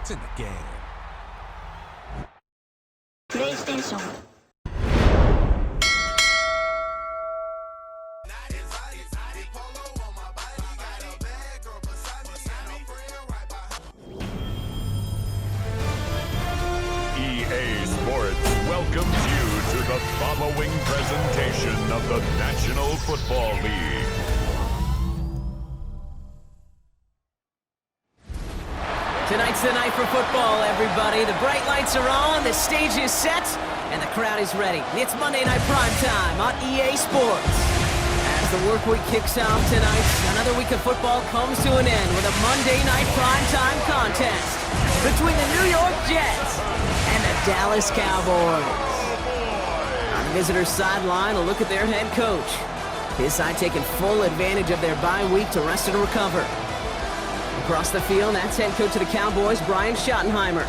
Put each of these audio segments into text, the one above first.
It's in the game. PlayStation. EA Sports welcomes you to the following presentation of the National Football League. Tonight's the night for football, everybody. The bright lights are on, the stage is set, and the crowd is ready. It's Monday Night Primetime on EA Sports. As the work week kicks off tonight, another week of football comes to an end with a Monday Night Primetime contest between the New York Jets and the Dallas Cowboys. On the visitor's sideline, a look at their head coach. His side taking full advantage of their bye week to rest and recover. Across the field, that's head coach of the Cowboys, Brian Schottenheimer.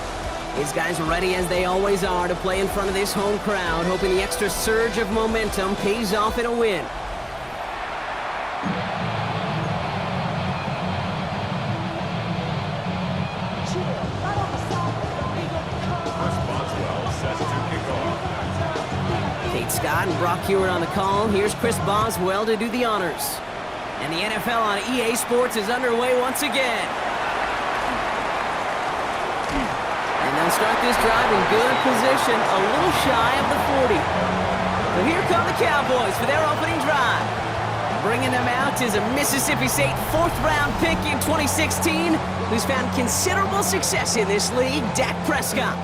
His guys ready as they always are to play in front of this home crowd, hoping the extra surge of momentum pays off in a win. Kate Scott and Brock Hewitt on the call. Here's Chris Boswell to do the honors. And the NFL on EA Sports is underway once again. And they'll start this drive in good position, a little shy of the 40. So here come the Cowboys for their opening drive. Bringing them out is a Mississippi State fourth-round pick in 2016, who's found considerable success in this league, Dak Prescott.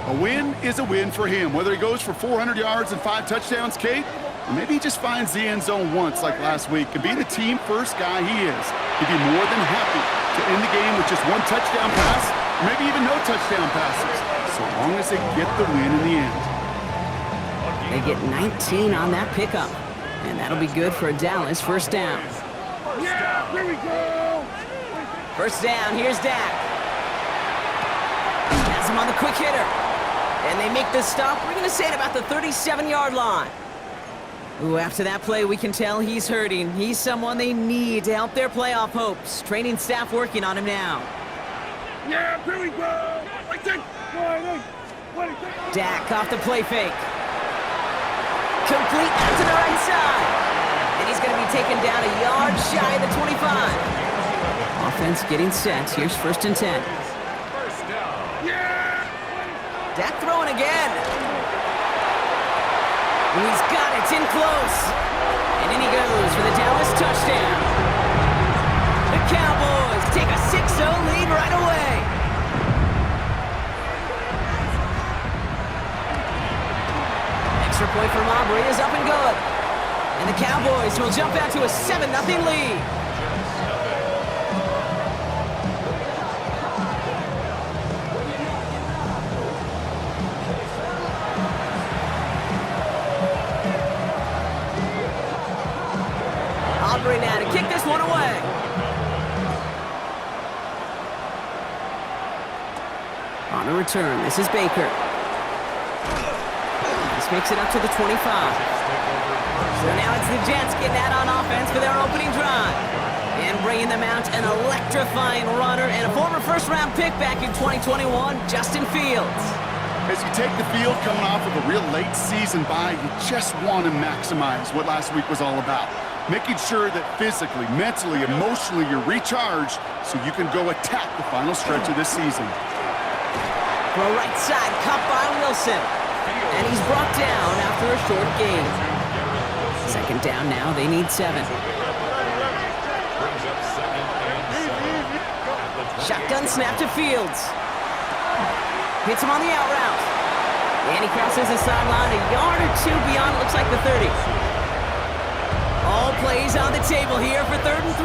A win is a win for him, whether he goes for 400 yards and 5 touchdowns, Kate, or maybe he just finds the end zone once like last week. And being the team-first guy he is, he'd be more than happy to end the game with just 1 touchdown pass, or maybe even no touchdown passes, so long as they get the win in the end. They get 19 on that pickup, and that'll be good for a Dallas first down. Yeah, here we go! First down, here's Dak. Has him on the quick hitter. And they make the stop, we're going to say at about the 37-yard line. Ooh, after that play, we can tell he's hurting. He's someone they need to help their playoff hopes. Training staff working on him now. Yeah, here we go! Dak off the play fake. Complete out to the right side. And he's going to be taken down a yard shy of the 25. Offense getting set. Here's first and 10. Dak throwing again. And he's got it. It's in close. And in he goes for the Dallas touchdown. The Cowboys take a 6-0 lead right away. Extra point from Aubrey is up and good. And the Cowboys will jump out to a 7-0 lead. Aubrey now to kick this one away. On the return, this is Baker. This makes it up to the 25. So now it's the Jets getting out on offense for their opening drive. And bringing them out an electrifying runner and a former first-round pick back in 2021, Justin Fields. As you take the field coming off of a real late season bye, you just want to maximize what last week was all about. Making sure that physically, mentally, emotionally you're recharged so you can go attack the final stretch of this season. Throw right side, cut by Wilson. And he's brought down after a short gain. Second down now, they need 7. Shotgun snap to Fields. Hits him on the out route. And he crosses the sideline a yard or 2 beyond, looks like the 30. All plays on the table here for 3rd and 3.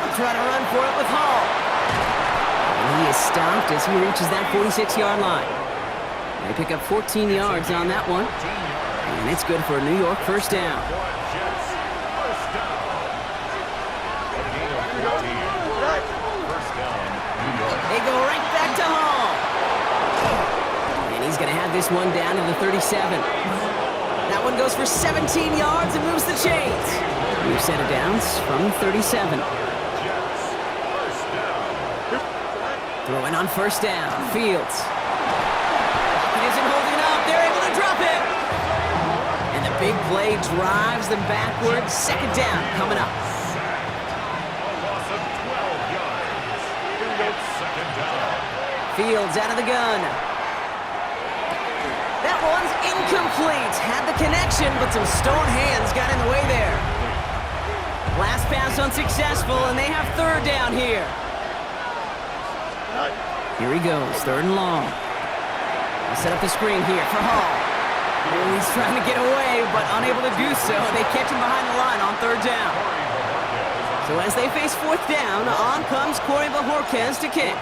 I'll try to run for it with Hall. And he is stopped as he reaches that 46-yard line. They pick up 14 yards on that one. And it's good for a New York first down. They go right back to Hall. And he's going to have this one down to the 37. That one goes for 17 yards and moves the chains. New set of downs from 37. Throwing on first down. Fields. He isn't holding up. They're able to drop it. And the big play drives them backwards. Second down coming up. Fields out of the gun. That one's incomplete. Had the connection, but some stone hands got in the way there. Last pass unsuccessful, and they have third down here. Here he goes, third and long. I'll set up the screen here for Hall. Oh, he's trying to get away, but unable to do so. They catch him behind the line on third down. So as they face fourth down, on comes Corey Bajorquez to kick.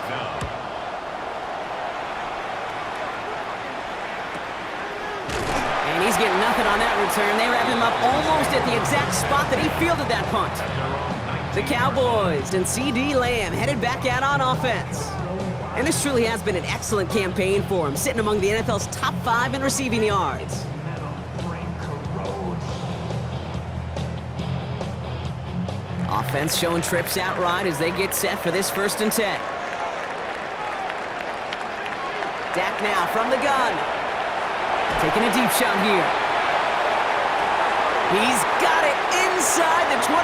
And he's getting nothing on that return. They wrap him up almost at the exact spot that he fielded that punt. The Cowboys and C.D. Lamb headed back out on offense. And this truly has been an excellent campaign for him, sitting among the NFL's top 5 in receiving yards. Offense showing trips out right as they get set for this 1st and 10. Dak now from the gun. Taking a deep shot here. He's got it inside the 25.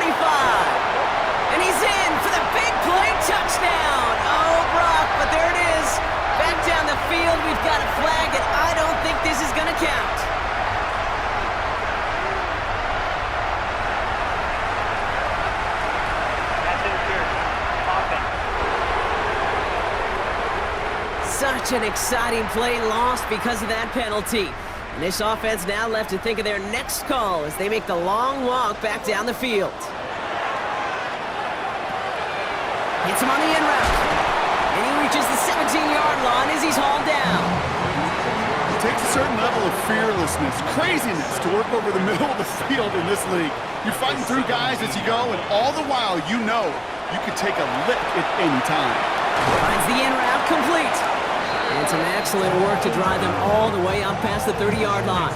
And he's in for the big play touchdown. Oh, Brock, but there it is. Back down the field, we've got a flag, and I don't think this is going to count. Such an exciting play lost because of that penalty. And this offense now left to think of their next call as they make the long walk back down the field. Hits him on the in route. And he reaches the 17-yard line as he's hauled down. It takes a certain level of fearlessness, craziness to work over the middle of the field in this league. You're fighting through guys as you go, and all the while you know you could take a lick at any time. Finds the in route complete. And some excellent work to drive them all the way up past the 30-yard line.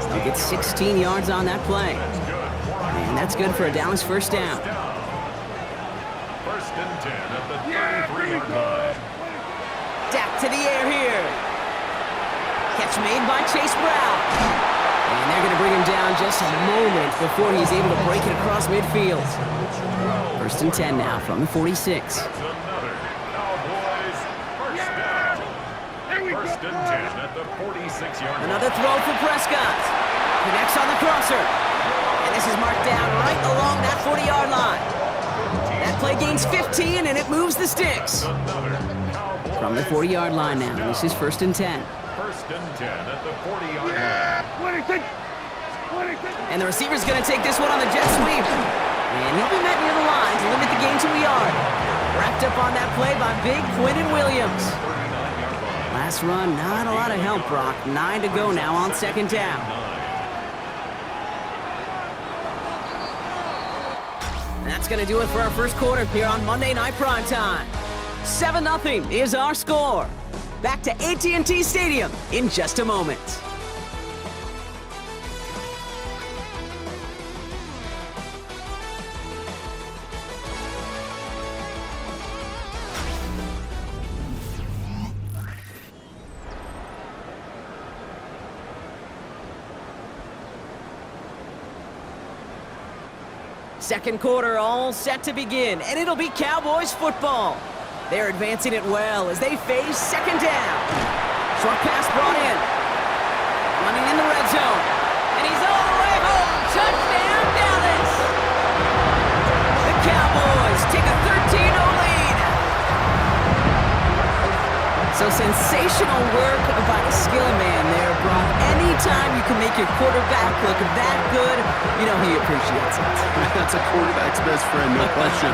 They'll get 16 yards on that play. And that's good for a Dallas first down. 1st and 10 at the 33-yard line. Dak to the air here. Catch made by Chase Brown. And they're going to bring him down just a moment before he's able to break it across midfield. 1st and 10 now from the 46. Another throw for Prescott. Connects on the crosser. And this is marked down right along that 40-yard line. That play gains 15, and it moves the sticks. From the 40-yard line now, this is 1st and 10. 1st and 10 at the 40-yard line. And the receiver's going to take this one on the jet sweep. And he'll be met near the line to limit the gain to a yard. Wrapped up on that play by big Quinnen Williams. Last run, not a lot of help, Brock. 9 to go now on 2nd down. And that's going to do it for our first quarter here on Monday Night Primetime. 7-0 is our score. Back to AT&T Stadium in just a moment. Second quarter all set to begin, and it'll be Cowboys football. They're advancing it well as they face 2nd down. Short pass brought in. Running in the red zone. And he's all the way home. Touchdown, Dallas! The Cowboys take a 13-0 lead. So sensational work by the skill man there, Brock. Anytime you can make your quarterback look that good, you know he appreciates it. That's a quarterback's best friend, no question.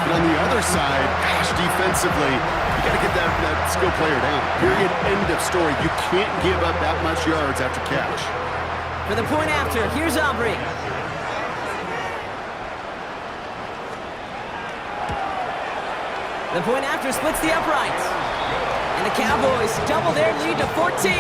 But on the other side, gosh, defensively, you got to get that skill player down. Period, end of story. You can't give up that much yards after catch. For the point after, here's Aubrey. The point after splits the uprights. And the Cowboys double their lead to 14.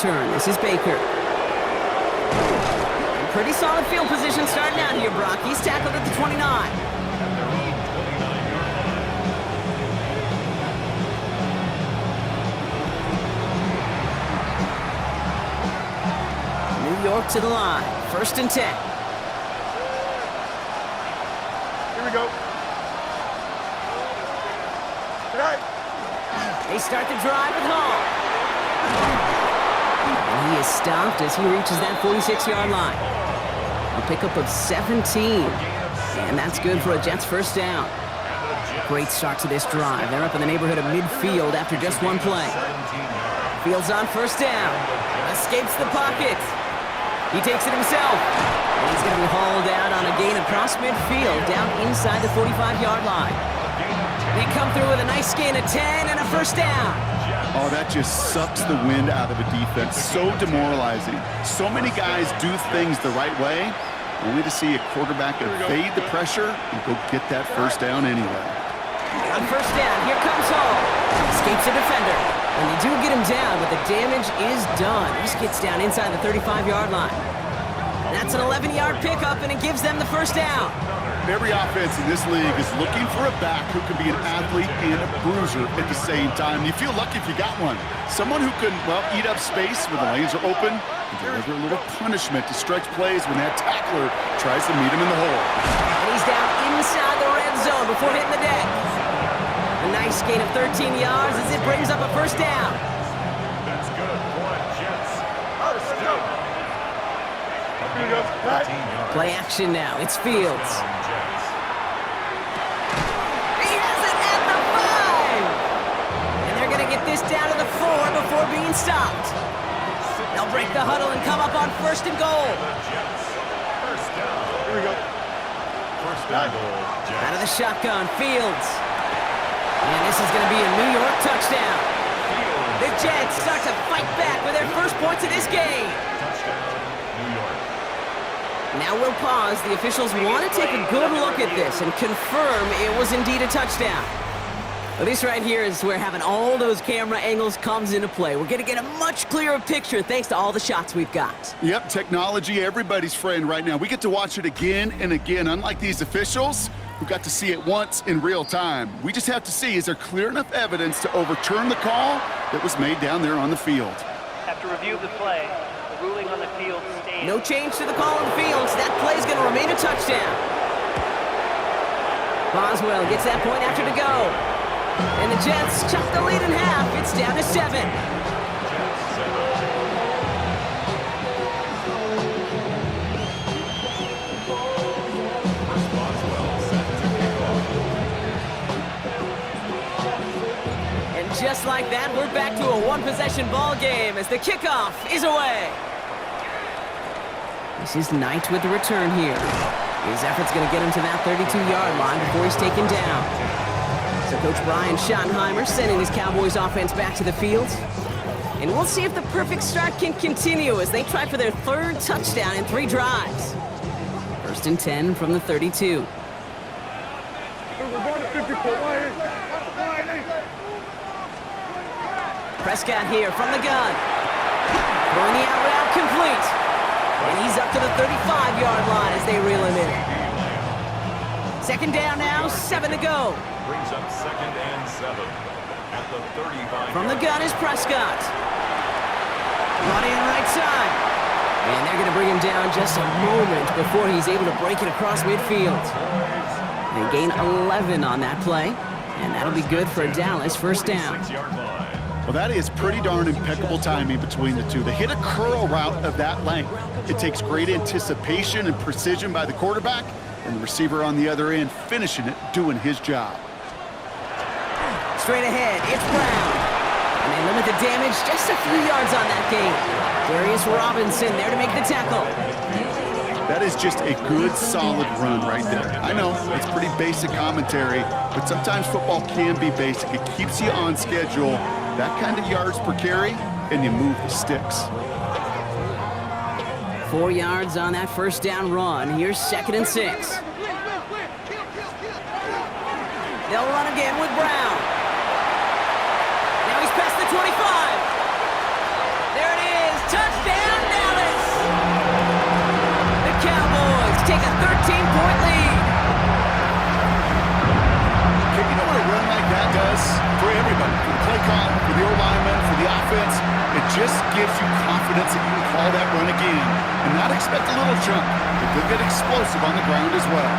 return. This is Baker. Pretty solid field position starting out here, Brock. He's tackled at the 29. New York to the line. 1st and 10. Here we go. They start the drive at home. And he is stopped as he reaches that 46-yard line. A pickup of 17. And that's good for a Jets 1st down. Great start to this drive. They're up in the neighborhood of midfield after just one play. Fields on 1st down. Escapes the pocket. He takes it himself. And he's going to be hauled out on a gain across midfield down inside the 45-yard line. They come through with a nice gain of 10 and a 1st down. Oh, that just sucks the wind out of a defense. So demoralizing. So many guys do things the right way, only to see a quarterback evade the pressure and go get that 1st down anyway. On 1st down, here comes Hall. Escapes a defender. And they do get him down, but the damage is done. He just gets down inside the 35-yard line. That's an 11-yard pickup, and it gives them the 1st down. Every offense in this league is looking for a back who can be an athlete and a bruiser at the same time. You feel lucky if you got one. Someone who can, well, eat up space when the lanes are open and deliver a little punishment to stretch plays when that tackler tries to meet him in the hole. And he's down inside the red zone before hitting the deck. A nice gain of 13 yards as it brings up a 1st down. That's good. One, Jets. 1st down. Play action now. It's Fields. He has it at the 5! And they're going to get this down to the 4 before being stopped. They'll break the huddle and come up on 1st and goal. Here we go. 1st and goal. Out of the shotgun, Fields. And this is going to be a New York touchdown. The Jets start to fight back with their 1st points of this game. Now we'll pause. The officials want to take a good look at this and confirm it was indeed a touchdown. Well, this right here is where having all those camera angles comes into play. We're going to get a much clearer picture thanks to all the shots we've got. Yep, technology, everybody's friend right now. We get to watch it again and again, unlike these officials who got to see it once in real time. We just have to see, is there clear enough evidence to overturn the call that was made down there on the field? After review of the play, the ruling on the field stands. No change to the call on Fields. That play is going to remain a touchdown. Boswell gets that point after to go. And the Jets chop the lead in half. It's down to 7. And just like that, we're back to a one-possession ball game as the kickoff is away. This is Knight with the return here. His effort's going to get him to that 32-yard line before he's taken down. So Coach Brian Schottenheimer sending his Cowboys offense back to the field. And we'll see if the perfect start can continue as they try for their 3rd touchdown in 3 drives. 1st and 10 from the 32. Prescott here from the gun. Throwing the out route complete. And he's up to the 35-yard line as they reel him in. 2nd down now, 7 to go. Brings up 2nd and 7 at the 35. From the gun is Prescott. Brought in right side. And they're going to bring him down just a moment before he's able to break it across midfield. They gain 11 on that play. And that'll be good for Dallas 1st down. Well, that is pretty darn impeccable timing between the two. They hit a curl route of that length. It takes great anticipation and precision by the quarterback, and the receiver on the other end finishing it, doing his job. Straight ahead, it's Brown. And they limit the damage just a few yards on that gain. Darius Robinson there to make the tackle. That is just a good, solid run right there. I know, it's pretty basic commentary, but sometimes football can be basic. It keeps you on schedule, that kind of yards per carry, and you move the sticks. 4 yards on that 1st down run. Here's 2nd and 6. They'll run again with Brown. Now he's past the 25. There it is. gives you confidence that you can call that run again and not expect a little jump, but they'll get explosive on the ground as well.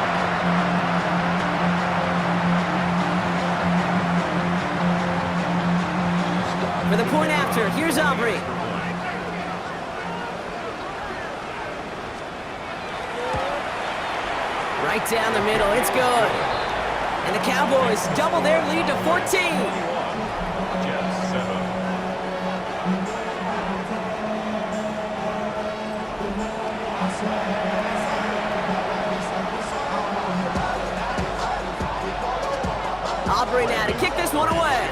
For the point after, here's Aubrey. Right down the middle, it's good. And the Cowboys double their lead to 14. Aubrey now to kick this one away.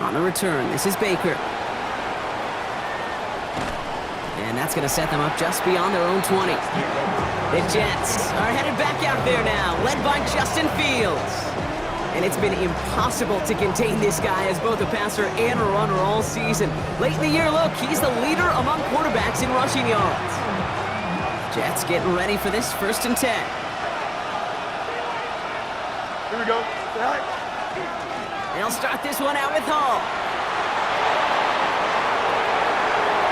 On the return, this is Baker. And that's going to set them up just beyond their own 20. The Jets are headed back out there now, led by Justin Fields. And it's been impossible to contain this guy as both a passer and a runner all season. Late in the year, look, he's the leader among quarterbacks in rushing yards. Jets getting ready for this 1st and 10. Here we go. They'll start this one out with Hall.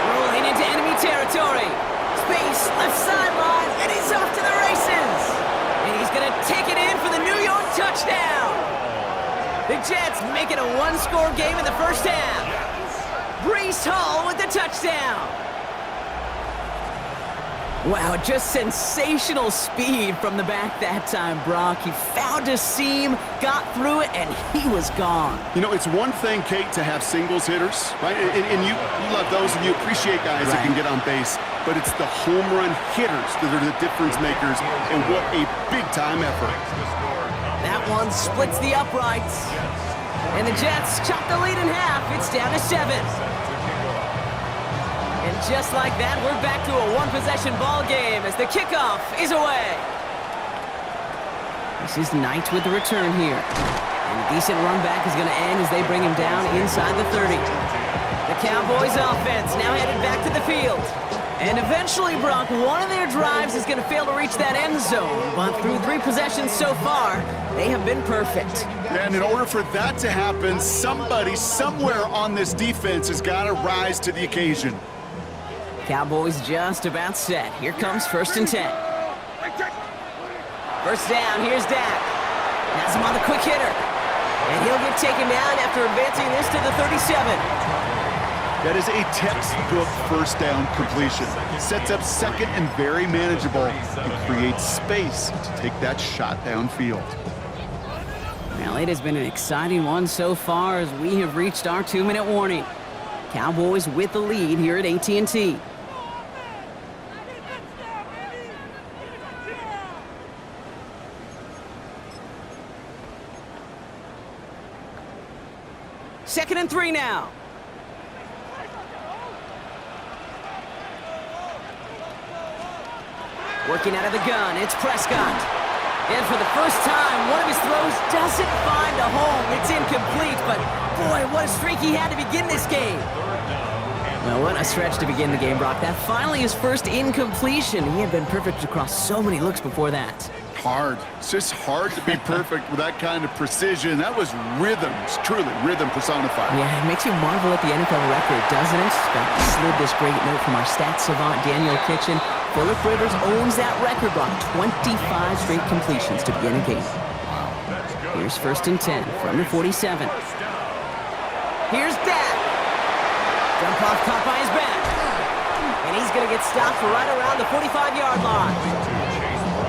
Rolling into enemy territory. Space, left sideline, and he's off to the races. And he's going to take it in for the New York touchdown. The Jets make it a one-score game in the first half. Brees Hall with the touchdown. Wow, just sensational speed from the back that time, Brock. He found a seam, got through it, and he was gone. You know, it's one thing, Kate, to have singles hitters, right? And you love those, and you appreciate guys that can get on base. But it's the home run hitters that are the difference makers, and what a big-time effort. That one splits the uprights. And the Jets chop the lead in half. It's down to 7. And just like that, we're back to a one-possession ball game as the kickoff is away. This is Knight with the return here. And a decent run back is going to end as they bring him down inside the 30. The Cowboys offense now headed back to the field. And eventually, Brock, one of their drives is going to fail to reach that end zone. But through 3 possessions so far, they have been perfect. And in order for that to happen, somebody somewhere on this defense has got to rise to the occasion. Cowboys just about set. Here comes 1st and 10. First down, here's Dak. Has him on the quick hitter. And he'll get taken down after advancing this to the 37. That is a textbook first down completion. Sets up second and very manageable and creates space to take that shot downfield. Well, it has been an exciting one so far as we have reached our 2-minute warning. Cowboys with the lead here at AT&T. Second and 3 now. Working out of the gun, it's Prescott. And for the first time, one of his throws doesn't find a home. It's incomplete, but boy, what a streak he had to begin this game. Well, what a stretch to begin the game, Brock. That finally his first incompletion. He had been perfect across so many looks before that. Hard. It's just hard to be perfect with that kind of precision. That was rhythm. It's truly rhythm personified. Yeah, it makes you marvel at the NFL record, doesn't it? Got slid this great note from our stats savant, Daniel Kitchen. Phillip Rivers owns that record, Brock. 25 straight completions to begin a game. Here's 1st and 10 from the 47. Here's Dak. Jump off caught by his back. And he's going to get stopped right around the 45-yard line.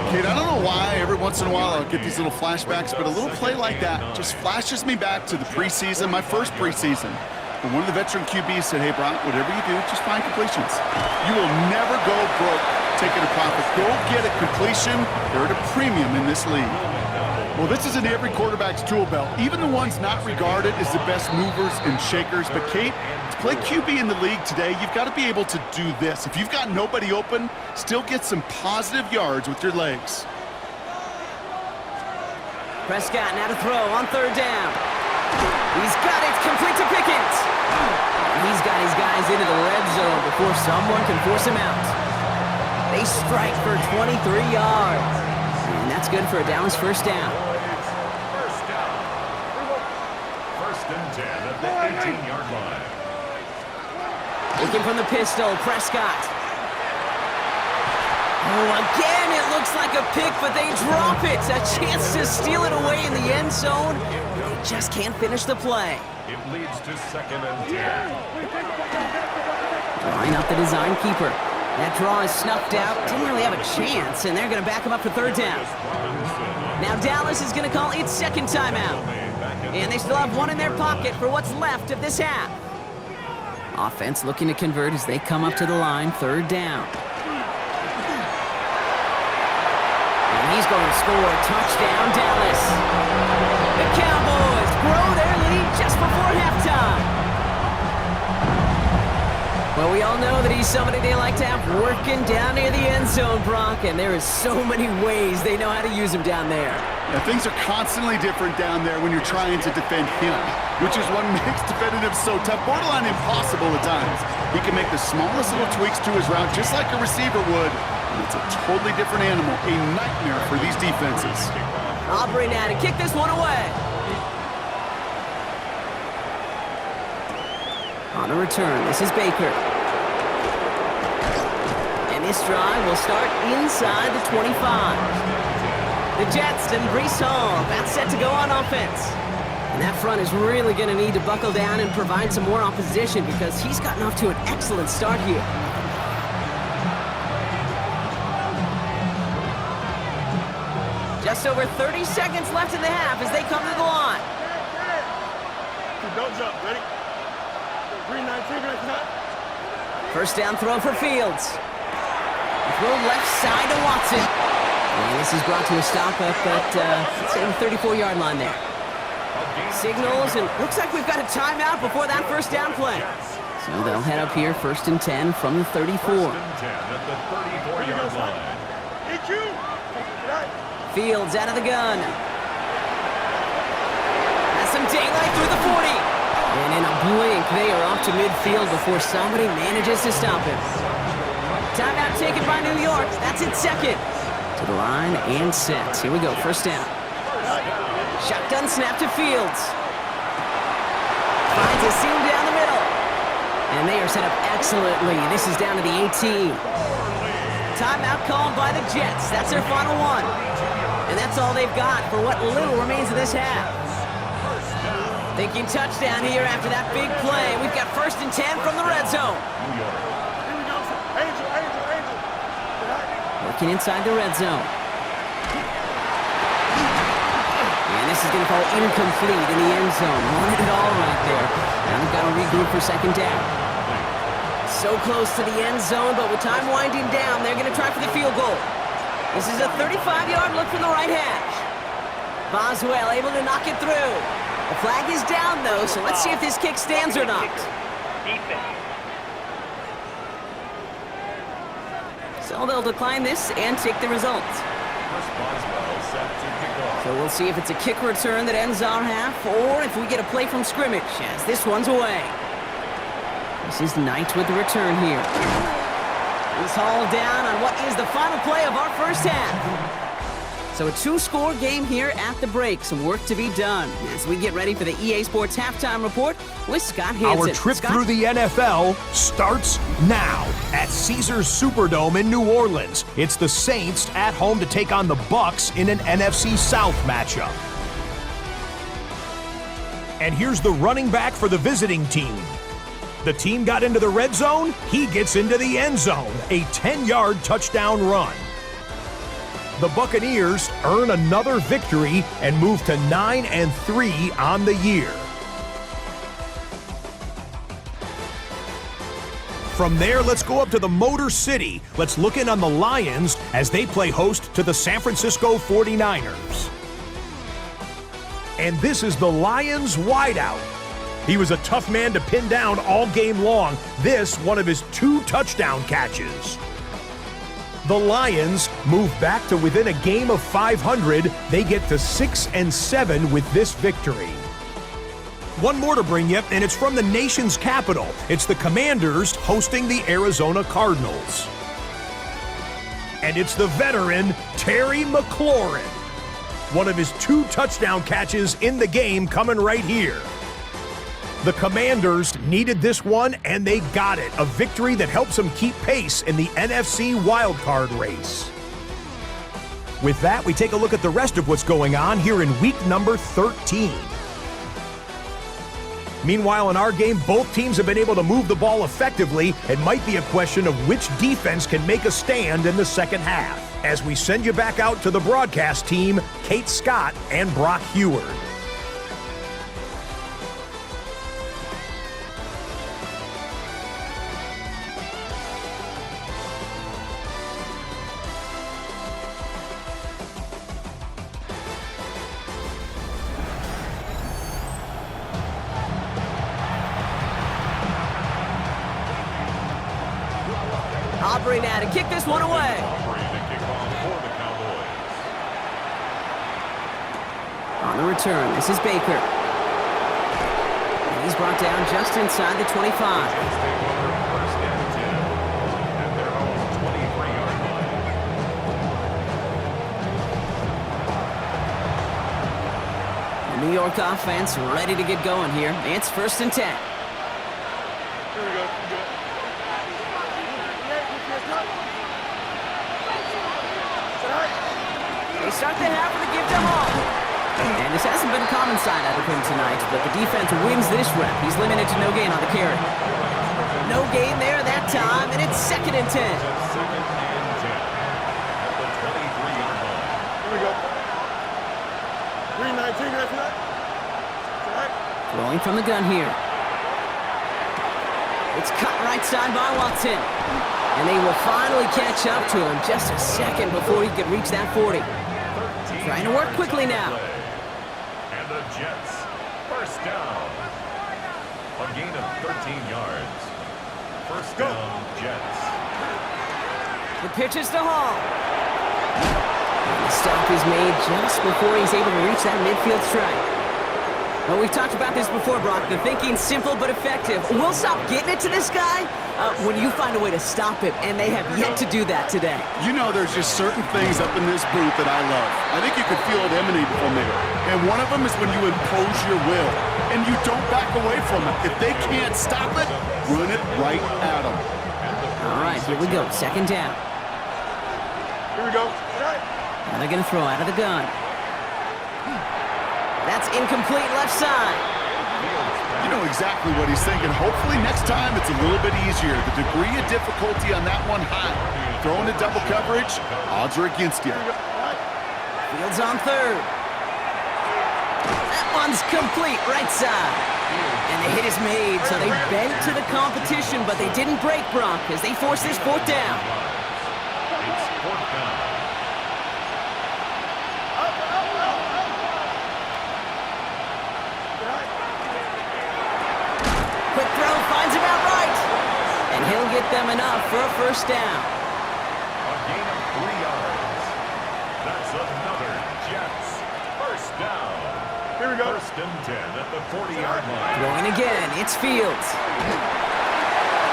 Kid, I don't know why every once in a while I'll get these little flashbacks, but a little play like that just flashes me back to the preseason, my first preseason. And one of the veteran QBs said, hey, Brock, whatever you do, just find completions. You will never go broke taking a profit. Go get a completion. They're at a premium in this league. Well, this is in every quarterback's tool belt, even the ones not regarded as the best movers and shakers. But, Kate, to play QB in the league today, you've got to be able to do this. If you've got nobody open, still get some positive yards with your legs. Prescott now to throw on 3rd down. He's got it, complete to Pickens. He's got his guys into the red zone before someone can force him out. They strike for 23 yards. And that's good for a Dallas first down. 17-yard line. Looking from the pistol, Prescott. Oh, again, it looks like a pick, but they drop it. A chance to steal it away in the end zone. They just can't finish the play. It leads to 2nd and 10. Line up the design keeper. That draw is snuffed out. Didn't really have a chance, and they're going to back him up for 3rd down. Now Dallas is going to call its 2nd timeout. And they still have one in their pocket for what's left of this half. Offense looking to convert as they come up to the line, 3rd down. And he's going to score. Touchdown, Dallas. The Cowboys grow their lead just before halftime. Well, we all know that he's somebody they like to have working down near the end zone, Brock, and there is so many ways they know how to use him down there. Yeah, things are constantly different down there when you're trying to defend him, which is what makes defending him so tough, borderline impossible at times. He can make the smallest little tweaks to his route just like a receiver would, and it's a totally different animal, a nightmare for these defenses. Aubrey now to kick this one away. On a return, this is Baker. And this drive will start inside the 25. The Jets and Brees Hall about set to go on offense. And that front is really going to need to buckle down and provide some more opposition because he's gotten off to an excellent start here. Just over 30 seconds left in the half as they come to the line. Don't jump, ready? 3-9, 1st down throw for Fields. Throw left side to Watson. And this is brought to a stop up at the 34-yard line there. Signals, and looks like we've got a timeout before that 1st down play. So they'll head up here 1st and 10 from the 34. 1st and 10 at the 34-yard line. Fields out of the gun. Has some daylight through the 40. And in a blink, they are off to midfield before somebody manages to stop him. Timeout taken by New York. That's its 2nd. To the line and set. Here we go, 1st down. Shotgun snap to Fields. Finds a seam down the middle. And they are set up excellently. This is down to the 18. Timeout called by the Jets. That's their final one. And that's all they've got for what little remains of this half. Thinking touchdown here after that big play. We've got 1st and 10 from the red zone. Working inside the red zone. And this is going to fall incomplete in the end zone. Wanted it all right there. Now they've got to regroup for 2nd down. So close to the end zone, but with time winding down, they're going to try for the field goal. This is a 35-yard look from the right hash. Boswell able to knock it through. The flag is down, though, so let's see if this kick stands or not. Defense. So they'll decline this and take the result. So we'll see if it's a kick return that ends our half, or if we get a play from scrimmage, as this one's away. This is Knight with the return here. He's hauled down on what is the final play of our 1st half. So a 2-score game here at the break. Some work to be done as we get ready for the EA Sports Halftime Report with Scott Hansen. Our trip through the NFL starts now at Caesars Superdome in New Orleans. It's the Saints at home to take on the Bucs in an NFC South matchup. And here's the running back for the visiting team. The team got into the red zone, he gets into the end zone. A 10-yard touchdown run. The Buccaneers earn another victory and move to 9-3 on the year. From there, let's go up to the Motor City. Let's look in on the Lions as they play host to the San Francisco 49ers. And this is the Lions wideout. He was a tough man to pin down all game long. This, one of his 2 touchdown catches. The Lions move back to within a game of 500. They get to 6-7 with this victory. One more to bring you, and it's from the nation's capital. It's the Commanders hosting the Arizona Cardinals. And it's the veteran, Terry McLaurin. One of his 2 touchdown catches in the game coming right here. The Commanders needed this one, and they got it. A victory that helps them keep pace in the NFC wildcard race. With that, we take a look at the rest of what's going on here in week number 13. Meanwhile, in our game, both teams have been able to move the ball effectively. It might be a question of which defense can make a stand in the second half. As we send you back out to the broadcast team, Kate Scott and Brock Heward. Aubrey now to kick this one away. On the return, this is Baker. And he's brought down just inside the 25. The New York offense ready to get going here. It's 1st and 10. Here we go. They start the half with a give to Hall. And this hasn't been a common sight out of him tonight, but the defense wins this rep. He's limited to no gain on the carry. No gain there that time, and it's 2nd and 10. Here we go. 3-19, that's right. Throwing from the gun here. It's cut right side by Watson. And they will finally catch up to him just a second before he can reach that 40. Trying to work quickly now. And the Jets, 1st down. A gain of 13 yards. 1st down, Jets. The pitch is to Hall. The stop is made just before he's able to reach that midfield strike. Well, we've talked about this before, Brock. The thinking's simple but effective. We'll stop getting it to this guy when you find a way to stop him, and they have yet to do that today. You know, there's just certain things up in this booth that I love. I think you could feel it emanate from there. And one of them is when you impose your will, and you don't back away from it. If they can't stop it, run it right at them. All right, here we go. 2nd down. Here we go. Now they're going to throw out of the gun. That's incomplete left side. You know exactly what he's thinking. Hopefully next time it's a little bit easier. The degree of difficulty on that one high. Throwing to double coverage, odds are against you. Fields on 3rd. That one's complete right side. And the hit is made, so they bent to the competition, but they didn't break, Brock, as they force this 4th down. It's 4th down. Quick throw, finds him outright. And he'll get them enough for a 1st down. A gain of 3 yards. That's another Jets 1st down. Here we go. 1st and 10 at the 40-yard line. Throwing again, it's Fields.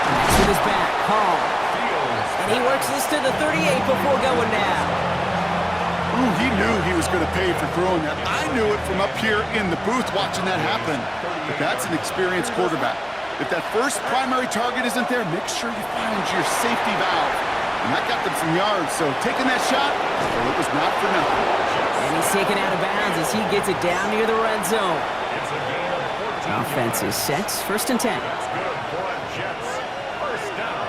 Next with his back, Hall. Fields. And he works this to the 38 before going down. Ooh, he knew he was going to pay for throwing that. I knew it from up here in the booth watching that happen. But that's an experienced quarterback. If that first primary target isn't there, make sure you find your safety valve. And that got them some yards, so taking that shot, well, it was not for nothing. And he's taken out of bounds as he gets it down near the red zone. It's a gain of 14. Offense is set, 1st and 10. That's good for a Jets 1st down.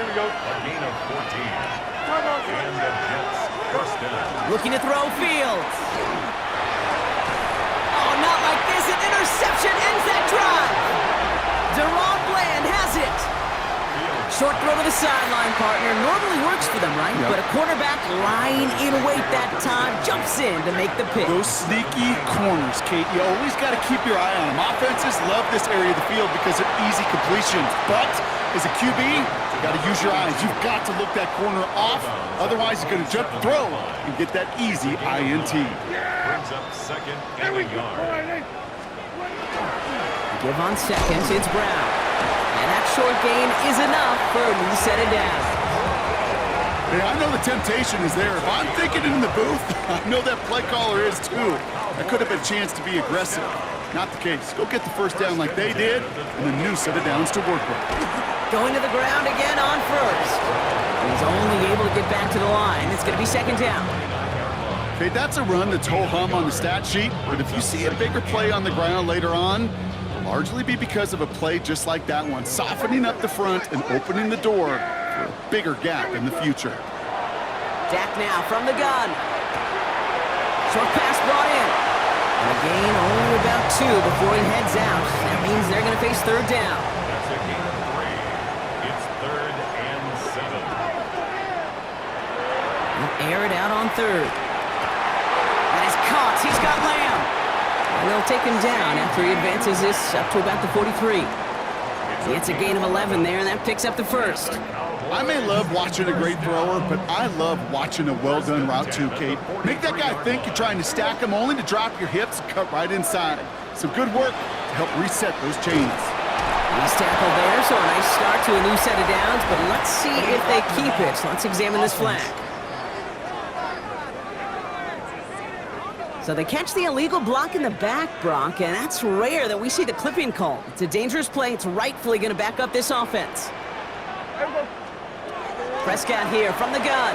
Here we go. A gain of 14. And the Jets 1st down. Looking to throw Fields. Oh, not like this. An interception ends that drive. Deron Bland has it. Short throw to the sideline, partner. Normally works for them, right? Yep. But a cornerback lying in wait that time jumps in to make the pick. Those sneaky corners, Kate, you always got to keep your eye on them. Offenses love this area of the field because they're easy completions. But as a QB, you got to use your eyes. You've got to look that corner off. Otherwise, you're going to jump, throw, and get that easy INT. Brings up 2nd and a yard. Give on seconds, it's Brown. And that short gain is enough for him to set it down. Hey, I know the temptation is there. If I'm thinking it in the booth, I know that play caller is too. That could have been a chance to be aggressive. Not the case. Go get the first down like they did, and a new set of downs to work with. Going to the ground again on first. He's only able to get back to the line. It's going to be second down. Okay, that's a run that's ho-hum on the stat sheet, but if you see a bigger play on the ground later on, it'll largely be because of a play just like that one, softening up the front and opening the door for a bigger gap in the future. Dak now from the gun. Short pass brought in. And a gain only about 2 before he heads out. That means they're going to face third down. That's a gain of 3. It's 3rd and 7. He'll air it out on third. That is caught. He's got Lamb. And they'll take him down after he advances this up to about the 43. It's a gain of 11 there, and that picks up the first. I may love watching a great thrower, but I love watching a well-done route too, Kate. Make that guy think you're trying to stack him only to drop your hips and cut right inside. Some good work to help reset those chains. Nice tackle there, so a nice start to a new set of downs, but let's see if they keep it. So let's examine this flag. So they catch the illegal block in the back, Brock, and that's rare that we see the clipping call. It's a dangerous play. It's rightfully going to back up this offense. Prescott here from the gun.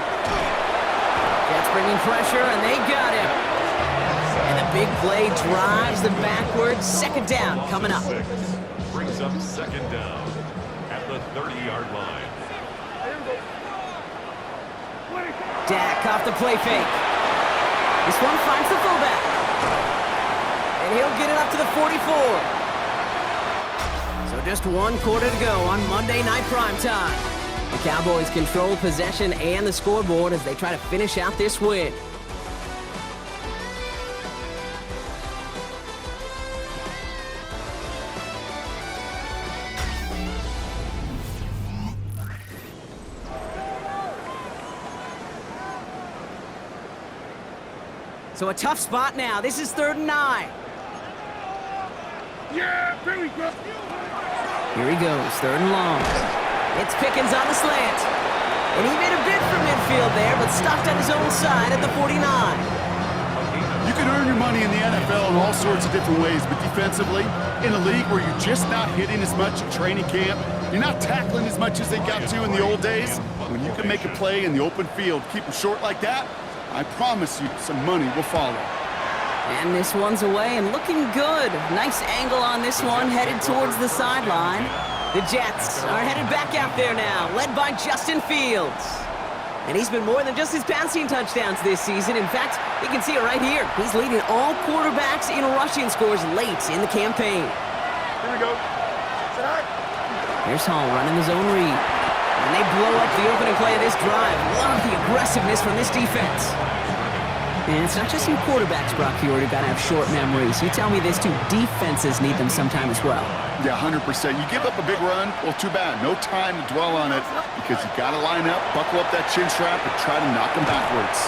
Jets bringing pressure, and they got him. And the big play drives them backwards. Second down coming up. Brings up second down at the 30-yard line. Dak off the play fake. This one finds the fullback. And he'll get it up to the 44. So just 1 quarter to go on Monday Night Primetime. The Cowboys control possession and the scoreboard as they try to finish out this win. So a tough spot now. This is 3rd and 9. Yeah, here we go. Here he goes, 3rd and long. It's Pickens on the slant. And he made a bid for midfield there, but stopped on his own side at the 49. You can earn your money in the NFL in all sorts of different ways, but defensively, in a league where you're just not hitting as much in training camp, you're not tackling as much as they got to in the old days, when you can make a play in the open field, keep them short like that, I promise you some money will follow. And this one's away and looking good. Nice angle on this one, headed towards the sideline. The Jets are headed back out there now, led by Justin Fields. And he's been more than just his passing touchdowns this season. In fact, you can see it right here. He's leading all quarterbacks in rushing scores late in the campaign. Here we go. Here's Hall running his own read. And they blow up the opening play of this drive. Love the aggressiveness from this defense. And it's not just some quarterbacks, Brock, you already got to have short memories. You tell me this too, defenses need them sometime as well. Yeah, 100%. You give up a big run, well, too bad. No time to dwell on it because you got to line up, buckle up that chin strap, and try to knock them backwards.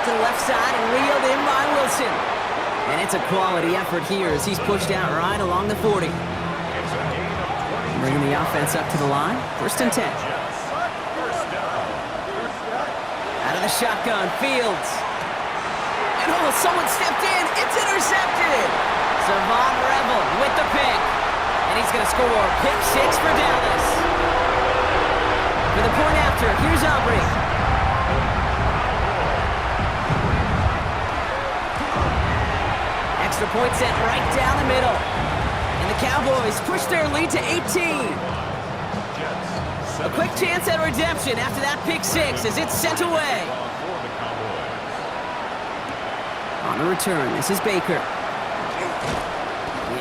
To the left side and reeled in by Wilson. And it's a quality effort here as he's pushed out right along the 40. Bringing the offense up to the line. 1st and 10. Out of the shotgun, Fields. And oh, someone stepped in. It's intercepted. Savon Rebel with the pick. And he's going to score pick 6 for Dallas. For the point after, here's Aubrey. Extra point sent right down the middle. And the Cowboys push their lead to 18. A quick chance at redemption after that pick 6 as it's sent away. On the return, this is Baker.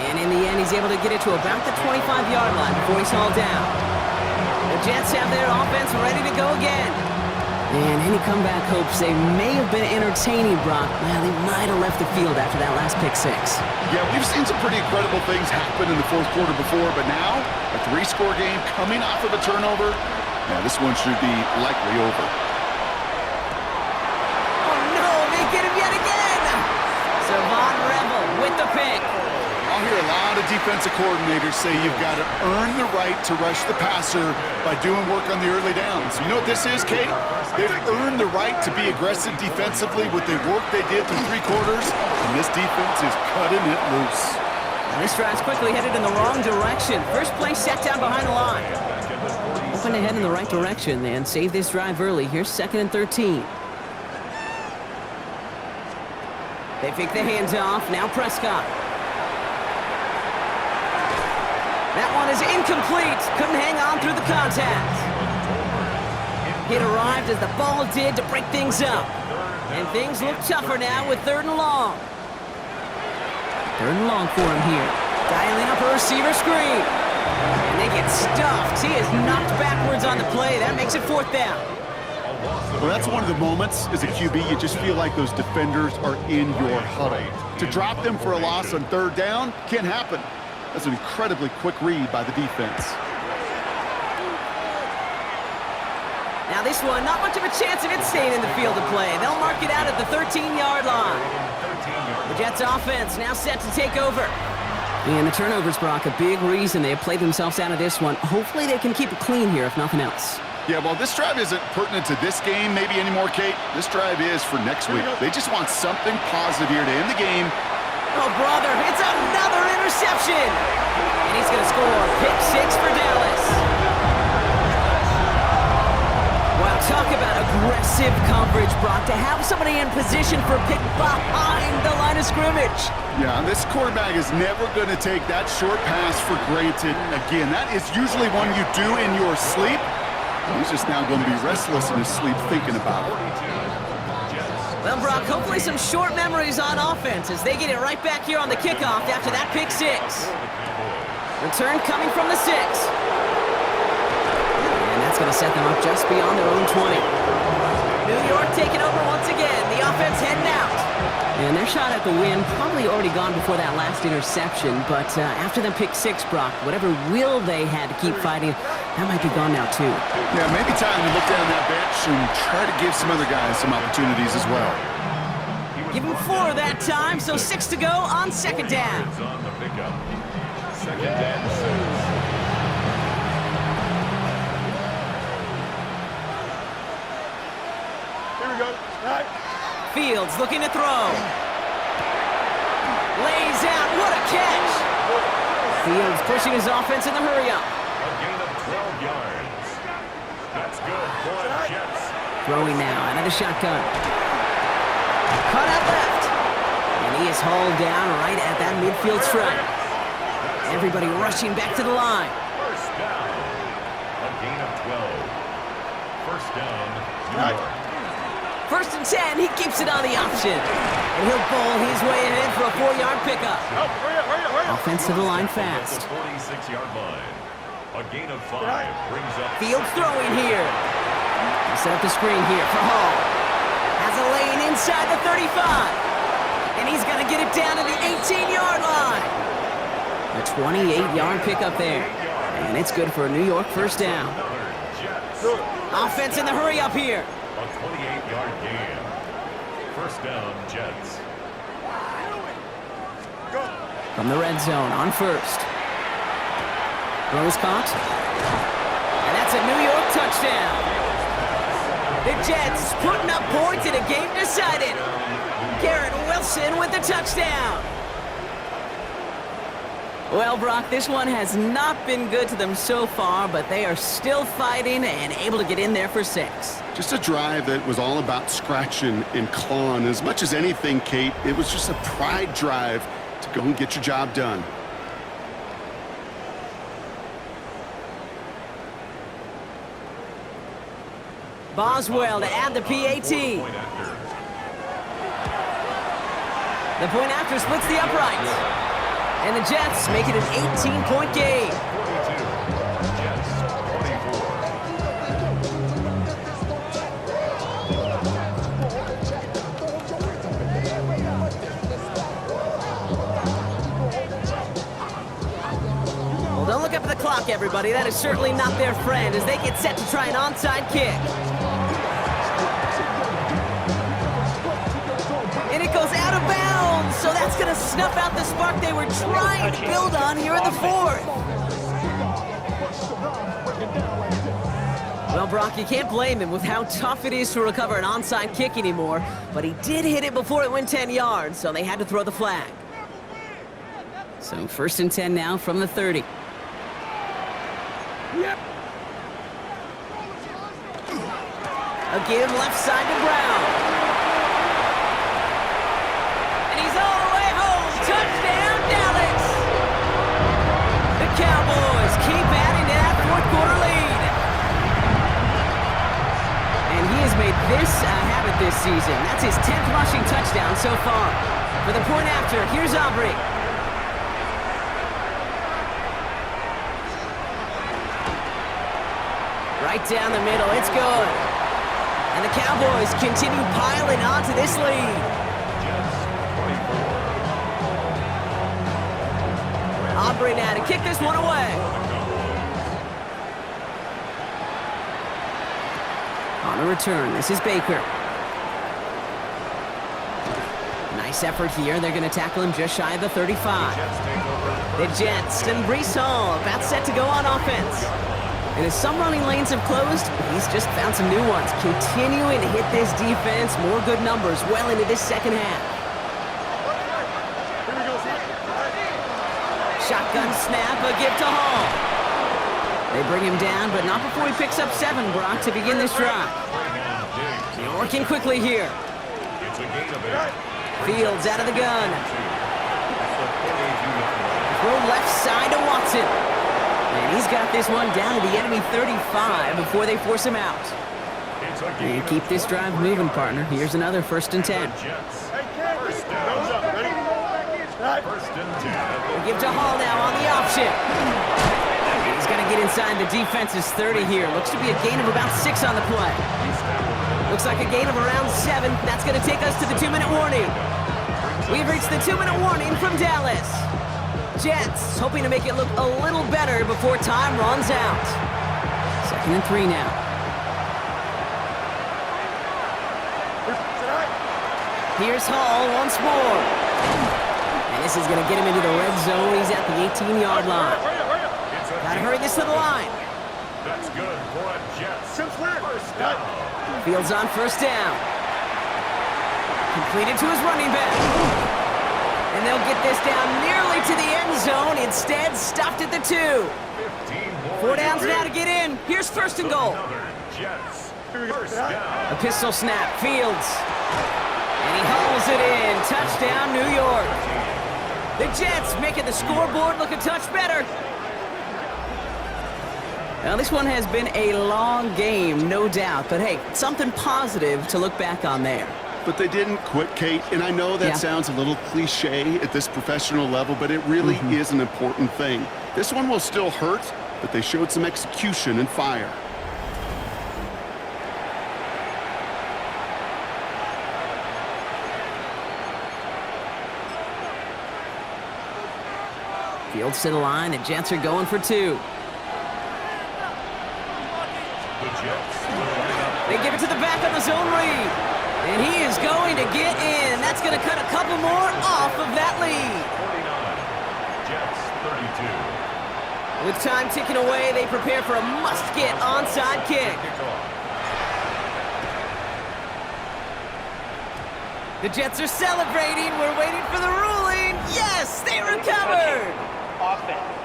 And in the end, he's able to get it to about the 25-yard line before he's hauled down. The Jets have their offense ready to go again. And any comeback hopes, they may have been entertaining, Brock. Well, they might have left the field after that last pick 6. Yeah, we've seen some pretty incredible things happen in the 4th quarter before, but now, a 3-score game coming off of a turnover, yeah, this one should be likely over. Oh, no, they get him yet again! Savon Rebel with the pick. I'll hear a lot of defensive coordinators say you've got to earn the right to rush the passer by doing work on the early downs. You know what this is, Kate? They've earned the right to be aggressive defensively with the work they did through 3 quarters, and this defense is cutting it loose. This drive's quickly headed in the wrong direction. First play set down behind the line. Hoping to head in the right direction and save this drive early. Here's 2nd and 13. They fake the handoff. Now Prescott. That one is incomplete. Couldn't hang on through the contact. Hit arrived as the ball did to break things up. And things look tougher now with 3rd and long. 3rd and long for him here. Dialing up a receiver screen. And they get stuffed. He is knocked backwards on the play. That makes it 4th down. Well, that's one of the moments as a QB, you just feel like those defenders are in your huddle. To drop them for a loss on 3rd down can't happen. That's an incredibly quick read by the defense. Now this one, not much of a chance of it staying in the field of play. They'll mark it out at the 13-yard line. The Jets offense now set to take over. And the turnovers, Brock, a big reason they have played themselves out of this one. Hopefully they can keep it clean here, if nothing else. Yeah, well, this drive isn't pertinent to this game maybe anymore, Kate. This drive is for next week. They just want something positive here to end the game. Oh, brother, it's another interception. And he's going to score. Pick 6 for Dallas. Wow, talk about aggressive coverage, Brock. To have somebody in position for a pick behind the line of scrimmage. Yeah, this quarterback is never going to take that short pass for granted. Again, that is usually one you do in your sleep. He's just now going to be restless in his sleep thinking about it. Well, Brock, hopefully some short memories on offense as they get it right back here on the kickoff after that pick 6. Return coming from the 6. And that's going to set them up just beyond their own 20. New York taking over once again. The offense heading out. And their shot at the win probably already gone before that last interception, but after them pick 6, Brock, whatever will they had to keep fighting, that might be gone now too. Yeah, maybe time to look down that bench and try to give some other guys some opportunities as well. Give him 4 that time, so 6 to go on 2nd down. Second and 6. Here we go. All right. Fields looking to throw. Lays out, what a catch! Fields pushing his offense in the hurry-up. A gain of 12 yards. That's good for the Jets. Throwing now out of the shotgun. Cut out left. And he is hauled down right at that midfield stripe. Everybody rushing back to the line. First down. A gain of 12. First down, New York. 1st and 10, he keeps it on the option. And he'll bowl his way ahead for a 4-yard pickup. Hurry up. Offense to the line fast. The 46-yard line. A gain of 5 brings up. Fields throwing here. He set up the screen here for Hall. Has a lane inside the 35. And he's going to get it down to the 18-yard line. A 28-yard pickup there. And it's good for a New York first down. Offense in the hurry-up here. A 28-yard gain. First down, Jets. From the red zone on 1st. Throw is caught. And that's a New York touchdown. The Jets putting up points in a game decided. Garrett Wilson with the touchdown. Well, Brock, this one has not been good to them so far, but they are still fighting and able to get in there for 6. Just a drive that was all about scratching and clawing. As much as anything, Kate, it was just a pride drive to go and get your job done. Boswell to add the PAT. The point after splits the uprights. And the Jets make it an 18-point game. 42. Jets 24. Well, don't look up at the clock, everybody. That is certainly not their friend as they get set to try an onside kick. And it goes out of bounds, so that's going to snuff out the spark they were trying to build on here in the 4th. Well, Brock, you can't blame him with how tough it is to recover an onside kick anymore, but he did hit it before it went 10 yards, so they had to throw the flag. So 1st and 10 now from the 30. A give left side to Brown. And he's all the way home. Touchdown, Dallas. The Cowboys keep adding to that fourth quarter lead. And he has made this a habit this season. That's his 10th rushing touchdown so far. For the point after, here's Aubrey. Right down the middle, it's good. And the Cowboys continue piling onto this lead. Aubrey now to kick this one away. On a return, this is Baker. Nice effort here. They're going to tackle him just shy of the 35. The Jets and Brees Hall about set to go on offense. And as some running lanes have closed, he's just found some new ones. Continuing to hit this defense, more good numbers well into this second half. Shotgun snap, a give to Hall. They bring him down, but not before he picks up 7, Brock, to begin this drive. They're working quickly here. Fields out of the gun. Throw left side to Watson. And he's got this one down to the enemy 35 before they force him out. And keep this drive moving, partner. Here's another 1st and 10. They give to Hall now on the option. He's going to get inside the defense's 30 here. Looks to be a gain of about 6 on the play. Looks like a gain of around 7. That's going to take us to the 2-minute warning. We've reached the 2-minute warning from Dallas. Jets hoping to make it look a little better before time runs out. 2nd and 3 now. Here's Hall once more. And this is going to get him into the red zone. He's at the 18-yard line. Got to hurry this to the line. That's good for a Jets first down. Fields on 1st down. Completed to his running back. And they'll get this down nearly to the end zone. Instead, stopped at the 2. 4 downs now to get in. Here's 1st and goal. A pistol snap. Fields. And he hauls it in. Touchdown, New York. The Jets making the scoreboard look a touch better. Now, this one has been a long game, no doubt. But, hey, something positive to look back on there. But they didn't quit, Kate, and I know that sounds a little cliche at this professional level, but it really is an important thing. This one will still hurt, but they showed some execution and fire. Fields to the line, the Jets are going for 2. They give it to the back on the zone read. And he is going to get in. That's going to cut a couple more off of that lead. 49, Jets 32. With time ticking away, they prepare for a must-get onside kick. The Jets are celebrating. We're waiting for the ruling. Yes, they recovered. Offense.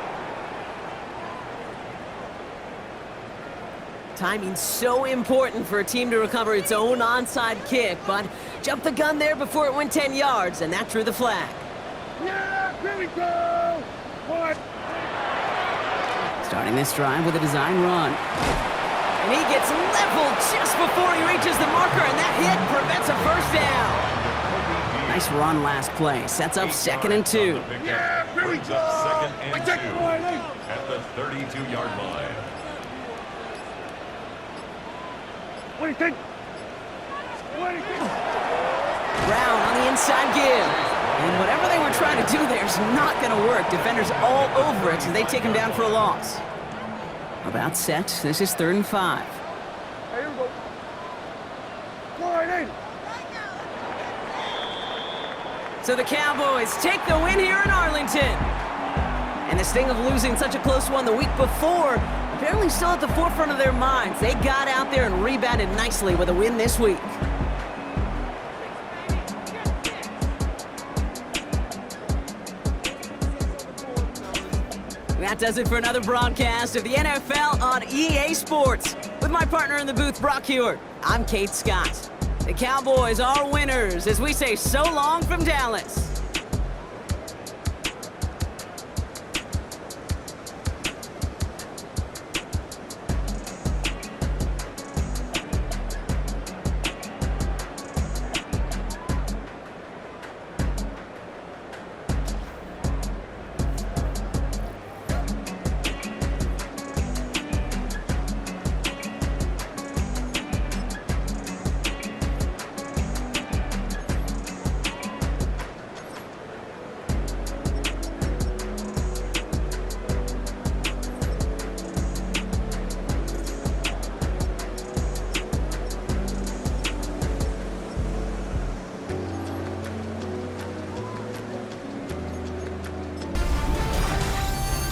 Timing's so important for a team to recover its own onside kick, but jumped the gun there before it went 10 yards, and that drew the flag. Yeah, here we go. What? Starting this drive with a design run. And he gets leveled just before he reaches the marker, and that hit prevents a 1st down. Nice run last play. Sets up 2nd and 2. Yeah, here we go. 2nd and 2 at the 32-yard line. What do you think? What do you think? Brown on the inside give. And whatever they were trying to do there is not going to work. Defenders all over it as they take him down for a loss. About set. This is 3rd and 5. Hey, here we go. Slide in. So the Cowboys take the win here in Arlington. And the sting of losing such a close one the week before apparently still at the forefront of their minds. They got out there and rebounded nicely with a win this week. That does it for another broadcast of the NFL on EA Sports. With my partner in the booth, Brock Hewitt, I'm Kate Scott. The Cowboys are winners as we say so long from Dallas.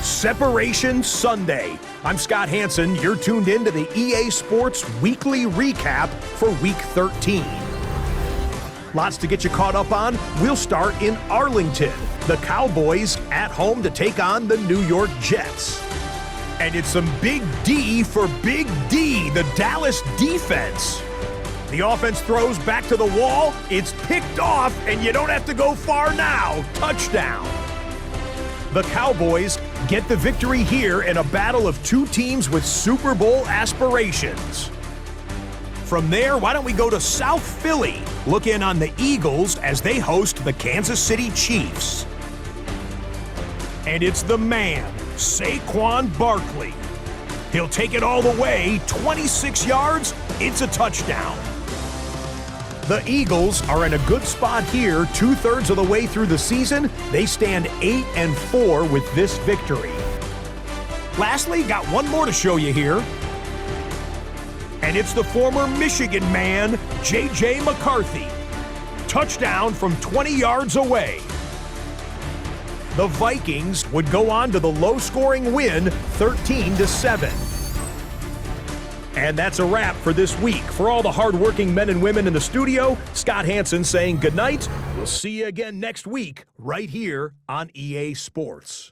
Separation Sunday. I'm Scott Hansen. You're tuned in to the EA Sports Weekly Recap for Week 13. Lots to get you caught up on. We'll start in Arlington. The Cowboys at home to take on the New York Jets. And it's some big D for Big D, the Dallas defense. The offense throws back to the wall. It's picked off, and you don't have to go far now. Touchdown. The Cowboys get the victory here in a battle of two teams with Super Bowl aspirations. From there, why don't we go to South Philly, look in on the Eagles as they host the Kansas City Chiefs. And it's the man, Saquon Barkley. He'll take it all the way, 26 yards, it's a touchdown. The Eagles are in a good spot here, 2/3 of the way through the season. They stand 8-4 with this victory. Lastly, got one more to show you here. And it's the former Michigan man, J.J. McCarthy. Touchdown from 20 yards away. The Vikings would go on to the low-scoring win, 13-7. And that's a wrap for this week. For all the hard-working men and women in the studio, Scott Hansen saying goodnight. We'll see you again next week right here on EA Sports.